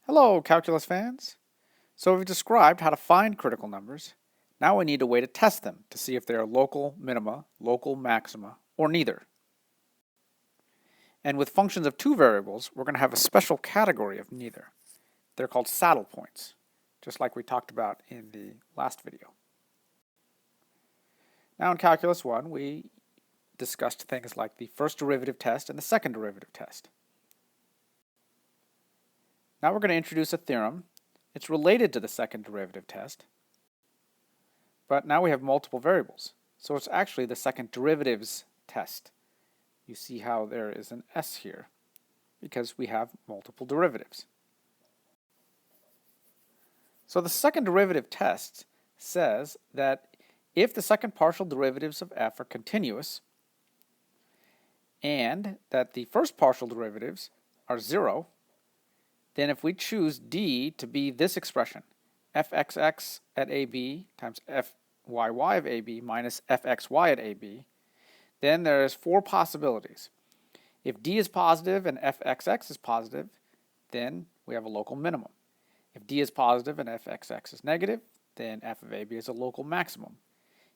Hello, calculus fans. So we've described how to find critical numbers. Now we need a way to test them to see if they are local minima, local maxima, or neither. And with functions of two variables, we're going to have a special category of neither. They're called saddle points, just like we talked about in the last video. Now in Calculus 1, we discussed things like the first derivative test and the second derivative test. Now we're going to introduce a theorem. It's related to the second derivative test, but now we have multiple variables. So it's actually the second derivatives test. You see how there is an S here because we have multiple derivatives. So the second derivative test says that if the second partial derivatives of f are continuous and that the first partial derivatives are 0, then if we choose d to be this expression, fxx at ab times fyy of ab minus fxy at ab, then there's four possibilities. If d is positive and fxx is positive, then we have a local minimum. If d is positive and fxx is negative, then f of ab is a local maximum.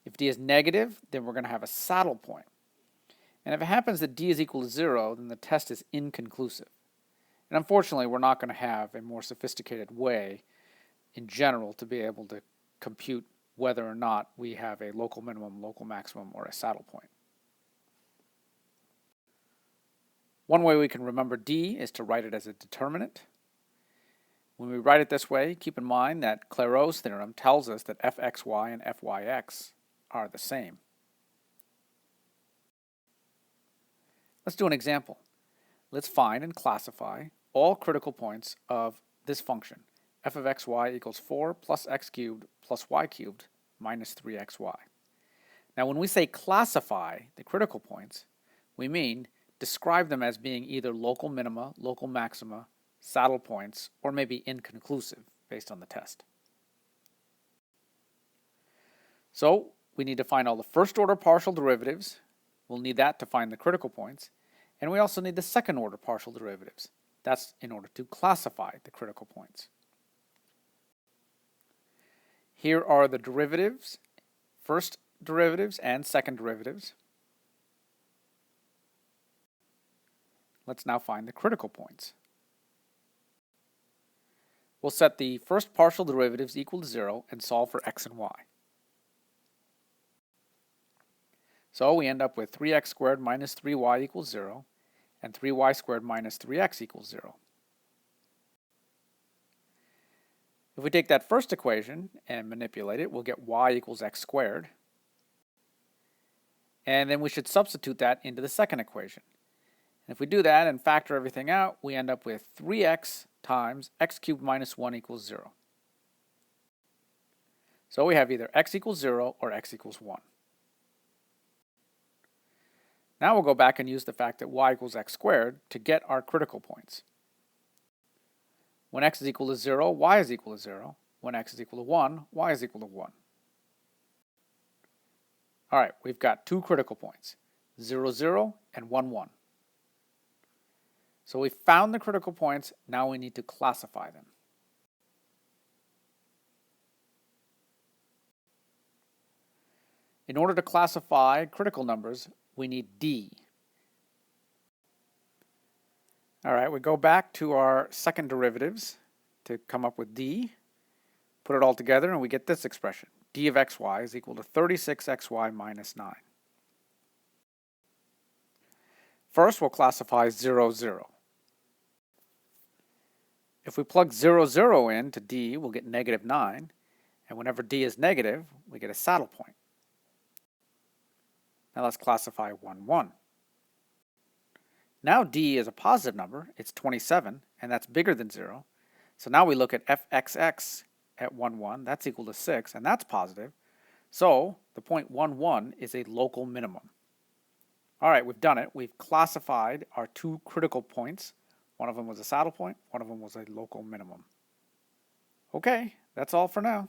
If d is negative, then we're going to have a saddle point. And if it happens that d is equal to 0, then the test is inconclusive. And unfortunately, we're not going to have a more sophisticated way in general to be able to compute whether or not we have a local minimum, local maximum, or a saddle point. One way we can remember d is to write it as a determinant. When we write it this way, keep in mind that Clairaut's theorem tells us that fxy and fyx are the same. Let's do an example. Let's find and classify all critical points of this function, f of xy equals 4 plus x cubed plus y cubed minus 3xy. Now when we say classify the critical points, we mean describe them as being either local minima, local maxima, saddle points, or maybe inconclusive based on the test. So we need to find all the first order partial derivatives. We'll need that to find the critical points. And we also need the second order partial derivatives. That's in order to classify the critical points. Here are the derivatives, first derivatives and second derivatives. Let's now find the critical points. We'll set the first partial derivatives equal to 0 and solve for x and y. So we end up with 3x squared minus 3y equals 0 and 3y squared minus 3x equals 0. If we take that first equation and manipulate it, we'll get y equals x squared. And then we should substitute that into the second equation. And if we do that and factor everything out, we end up with 3x times x cubed minus 1 equals 0. So we have either x equals 0 or x equals 1. Now we'll go back and use the fact that y equals x squared to get our critical points. When x is equal to 0, y is equal to 0. When x is equal to 1, y is equal to 1. All right, we've got two critical points, 0, 0, and 1, 1. So we found the critical points, now we need to classify them. In order to classify critical numbers, we need d. All right, we go back to our second derivatives to come up with d. Put it all together and we get this expression. d of xy is equal to 36xy minus 9. First, we'll classify 0, 0. If we plug 0, 0 in to d, we'll get negative 9. And whenever d is negative, we get a saddle point. Now let's classify 1, 1. Now d is a positive number, it's 27, and that's bigger than 0. So now we look at fxx at 1, 1, that's equal to 6, and that's positive. So the point 1, 1 is a local minimum. All right, we've done it. We've classified our two critical points. One of them was a saddle point, one of them was a local minimum. Okay, that's all for now.